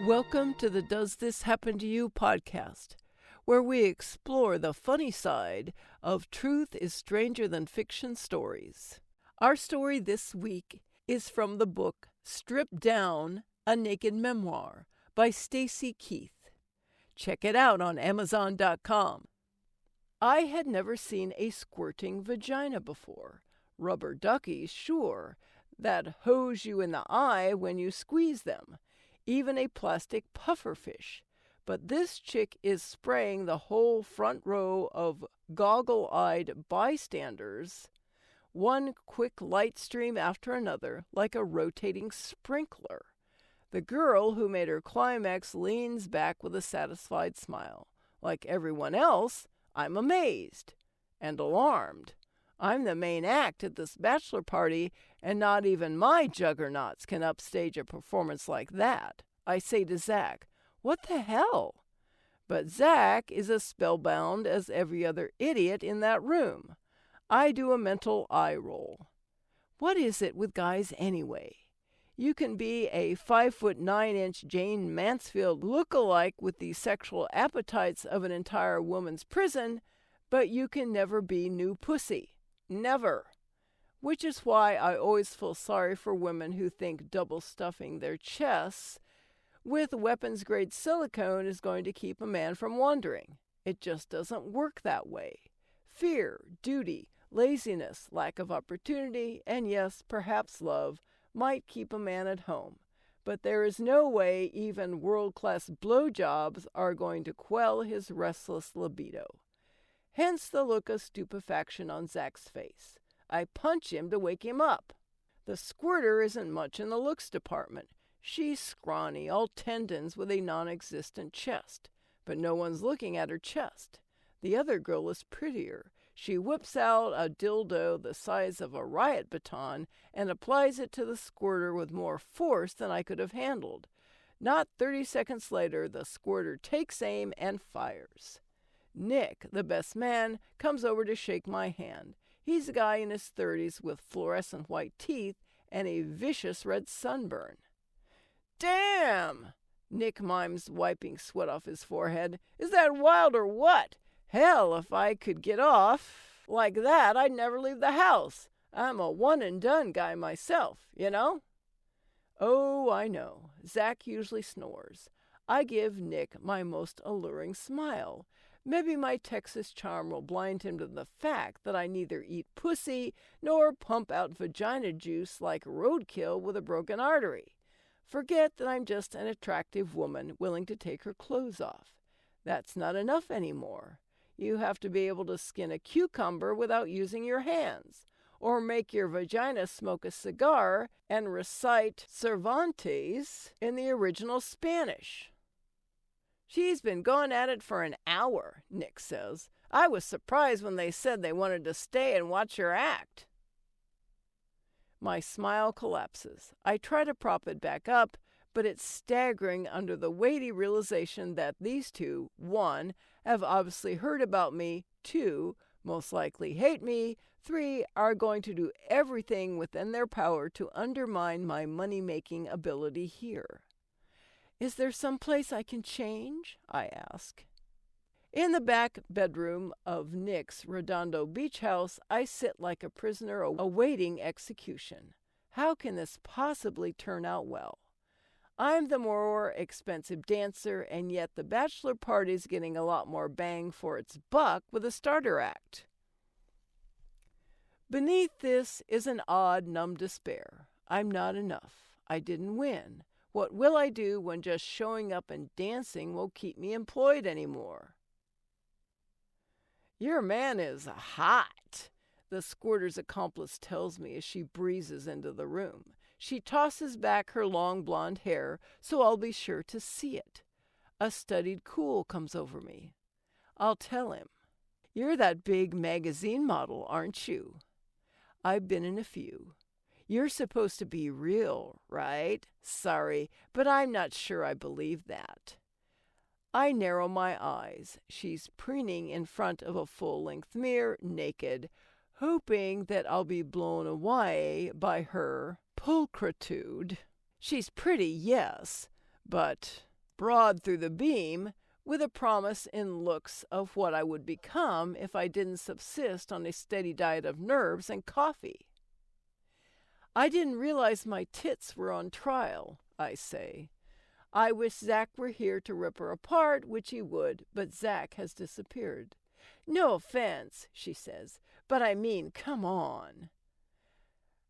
Welcome to the Does This Happen to You podcast, where we explore the funny side of truth is stranger than fiction stories. Our story this week is from the book Stripped Down, A Naked Memoir by Stacy Keith. Check it out on Amazon.com. I had never seen a squirting vagina before. Rubber duckies, sure, that hose you in the eye when you squeeze them. Even a plastic pufferfish. But this chick is spraying the whole front row of goggle-eyed bystanders, one quick light stream after another, like a rotating sprinkler. The girl who made her climax leans back with a satisfied smile. Like everyone else, I'm amazed and alarmed. I'm the main act at this bachelor party, and not even my juggernauts can upstage a performance like that. I say to Zach, "What the hell?" But Zach is as spellbound as every other idiot in that room. I do a mental eye roll. What is it with guys anyway? You can be a 5'9" Jane Mansfield look-alike with the sexual appetites of an entire woman's prison, but you can never be new pussy. Never. Which is why I always feel sorry for women who think double stuffing their chests with weapons-grade silicone is going to keep a man from wandering. It just doesn't work that way. Fear, duty, laziness, lack of opportunity, and yes, perhaps love, might keep a man at home. But there is no way even world-class blowjobs are going to quell his restless libido. Hence the look of stupefaction on Zach's face. I punch him to wake him up. The squirter isn't much in the looks department. She's scrawny, all tendons with a non-existent chest. But no one's looking at her chest. The other girl is prettier. She whips out a dildo the size of a riot baton and applies it to the squirter with more force than I could have handled. Not 30 seconds later, the squirter takes aim and fires. Nick, the best man, comes over to shake my hand. He's a guy in his 30s with fluorescent white teeth and a vicious red sunburn. "Damn!" Nick mimes, wiping sweat off his forehead. "Is that wild or what? Hell, if I could get off like that, I'd never leave the house. I'm a one-and-done guy myself, you know?" Oh, I know. Zach usually snores. I give Nick my most alluring smile. Maybe my Texas charm will blind him to the fact that I neither eat pussy nor pump out vagina juice like roadkill with a broken artery. Forget that I'm just an attractive woman willing to take her clothes off. That's not enough anymore. You have to be able to skin a cucumber without using your hands, or make your vagina smoke a cigar and recite Cervantes in the original Spanish. "She's been going at it for an hour," Nick says. "I was surprised when they said they wanted to stay and watch her act." My smile collapses. I try to prop it back up, but it's staggering under the weighty realization that these two, 1, have obviously heard about me, 2, most likely hate me, 3, are going to do everything within their power to undermine my money-making ability here. "Is there some place I can change?" I ask. In the back bedroom of Nick's Redondo Beach house, I sit like a prisoner awaiting execution. How can this possibly turn out well? I'm the more expensive dancer, and yet the bachelor party's getting a lot more bang for its buck with a starter act. Beneath this is an odd, numb despair. I'm not enough. I didn't win. What will I do when just showing up and dancing won't keep me employed anymore? "Your man is hot," the squirter's accomplice tells me as she breezes into the room. She tosses back her long blonde hair so I'll be sure to see it. A studied cool comes over me. I'll tell him. "You're that big magazine model, aren't you?" "I've been in a few." "You're supposed to be real, right?" "Sorry, but I'm not sure I believe that." I narrow my eyes. She's preening in front of a full-length mirror, naked, hoping that I'll be blown away by her pulchritude. She's pretty, yes, but broad through the beam, with a promise in looks of what I would become if I didn't subsist on a steady diet of nerves and coffee. I didn't realize my tits were on trial, I say. I wish Zach were here to rip her apart, which he would, but Zach has disappeared. No offense, she says, but I mean, come on.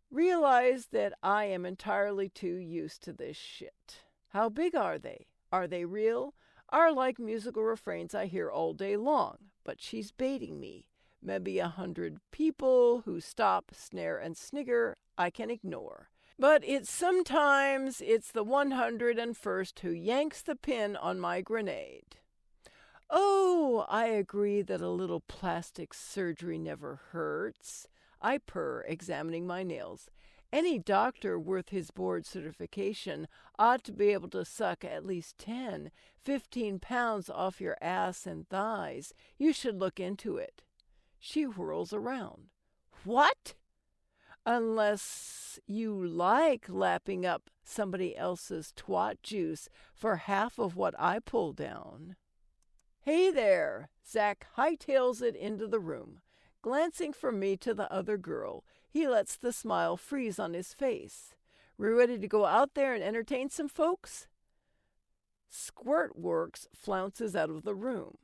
Realize that I am entirely too used to this shit. How big are they? Are they real? Are like musical refrains I hear all day long, but she's baiting me. Maybe 100 people who stop, snare, and snigger I can ignore. But sometimes it's the 101st who yanks the pin on my grenade. Oh, I agree that a little plastic surgery never hurts. I purr, examining my nails. Any doctor worth his board certification ought to be able to suck at least 10, 15 pounds off your ass and thighs. You should look into it. She whirls around. What? Unless you like lapping up somebody else's twat juice for half of what I pull down. Hey there! Zach hightails it into the room. Glancing from me to the other girl, he lets the smile freeze on his face. We ready to go out there and entertain some folks? Squirtworks flounces out of the room.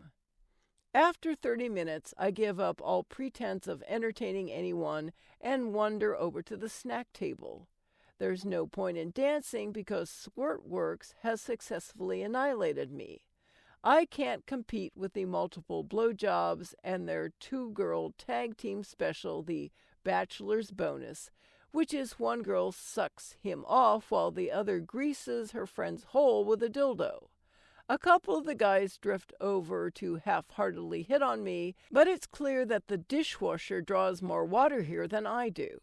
After 30 minutes, I give up all pretense of entertaining anyone and wander over to the snack table. There's no point in dancing because Squirtworks has successfully annihilated me. I can't compete with the multiple blowjobs and their two-girl tag team special, the Bachelor's Bonus, which is one girl sucks him off while the other greases her friend's hole with a dildo. A couple of the guys drift over to half-heartedly hit on me, but it's clear that the dishwasher draws more water here than I do.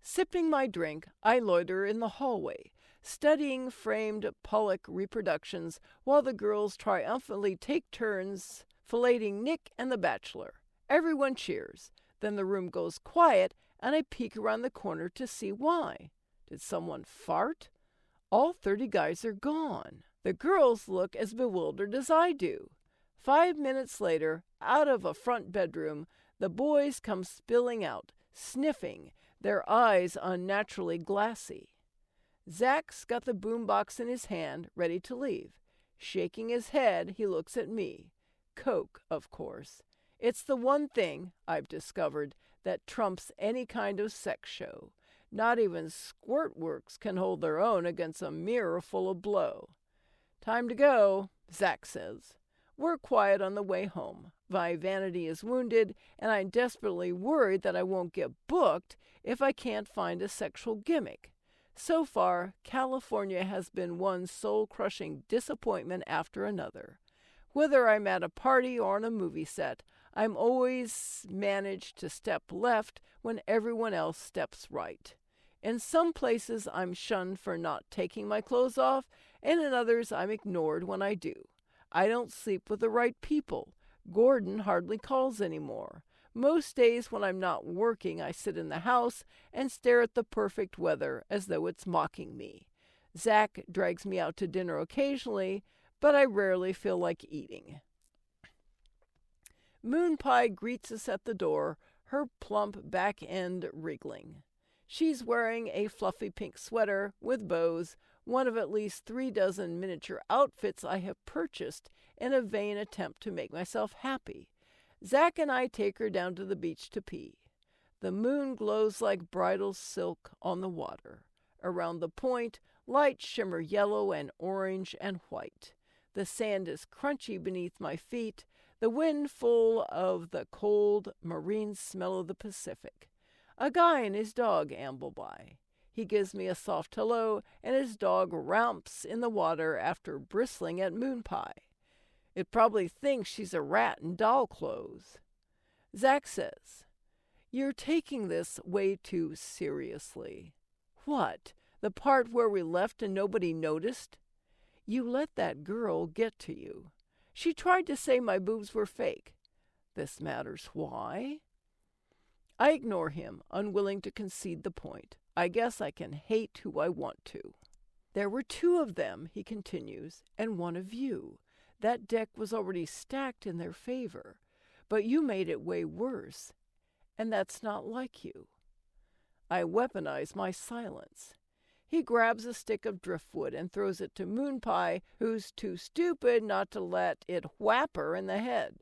Sipping my drink, I loiter in the hallway, studying framed Pollock reproductions while the girls triumphantly take turns filleting Nick and the Bachelor. Everyone cheers. Then the room goes quiet, and I peek around the corner to see why. Did someone fart? All 30 guys are gone. The girls look as bewildered as I do. 5 minutes later, out of a front bedroom, the boys come spilling out, sniffing, their eyes unnaturally glassy. Zach's got the boombox in his hand, ready to leave. Shaking his head, he looks at me. Coke, of course. It's the one thing, I've discovered, that trumps any kind of sex show. Not even Squirtworks can hold their own against a mirror full of blow. Time to go, Zach says. We're quiet on the way home. My vanity is wounded, and I'm desperately worried that I won't get booked if I can't find a sexual gimmick. So far, California has been one soul-crushing disappointment after another. Whether I'm at a party or on a movie set, I'm always managed to step left when everyone else steps right. In some places, I'm shunned for not taking my clothes off, and in others, I'm ignored when I do. I don't sleep with the right people. Gordon hardly calls anymore. Most days when I'm not working, I sit in the house and stare at the perfect weather as though it's mocking me. Zach drags me out to dinner occasionally, but I rarely feel like eating. Moon Pie greets us at the door, her plump back end wriggling. She's wearing a fluffy pink sweater with bows, one of at least 3 dozen miniature outfits I have purchased in a vain attempt to make myself happy. Zach and I take her down to the beach to pee. The moon glows like bridal silk on the water. Around the point, lights shimmer yellow and orange and white. The sand is crunchy beneath my feet, the wind full of the cold marine smell of the Pacific. A guy and his dog amble by. He gives me a soft hello, and his dog ramps in the water after bristling at Moon Pie. It probably thinks she's a rat in doll clothes. Zach says, "You're taking this way too seriously." What? The part where we left and nobody noticed? You let that girl get to you. She tried to say my boobs were fake. This matters why? I ignore him, unwilling to concede the point. I guess I can hate who I want to. There were two of them, he continues, and one of you. That deck was already stacked in their favor, but you made it way worse, and that's not like you. I weaponize my silence. He grabs a stick of driftwood and throws it to Moon Pie, who's too stupid not to let it whap her in the head.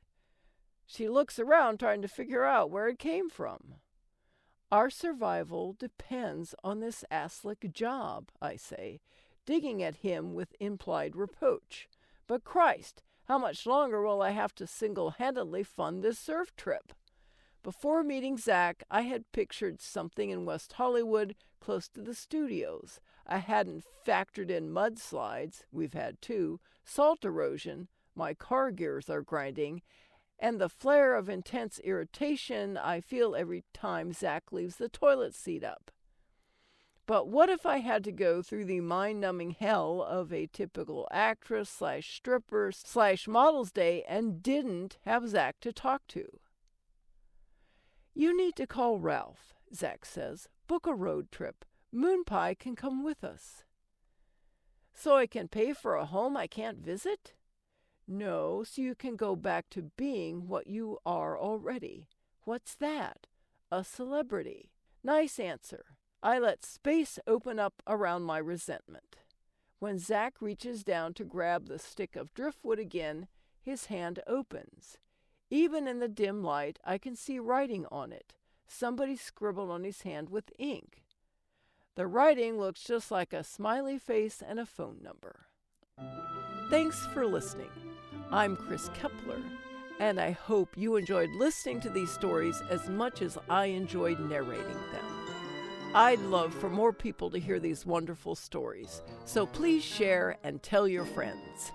She looks around trying to figure out where it came from. Our survival depends on this ass-lick job, I say, digging at him with implied reproach. But Christ, how much longer will I have to single-handedly fund this surf trip? Before meeting Zach, I had pictured something in West Hollywood close to the studios. I hadn't factored in mudslides, we've had two, salt erosion, my car gears are grinding, and the flare of intense irritation I feel every time Zach leaves the toilet seat up. But what if I had to go through the mind-numbing hell of a typical actress/stripper/model's day and didn't have Zach to talk to? You need to call Ralph, Zach says. Book a road trip. Moon Pie can come with us. So I can pay for a home I can't visit? No, so you can go back to being what you are already. What's that? A celebrity. Nice answer. I let space open up around my resentment. When Zach reaches down to grab the stick of driftwood again, his hand opens. Even in the dim light, I can see writing on it. Somebody scribbled on his hand with ink. The writing looks just like a smiley face and a phone number. Thanks for listening. I'm Chris Kepler, and I hope you enjoyed listening to these stories as much as I enjoyed narrating them. I'd love for more people to hear these wonderful stories, so please share and tell your friends.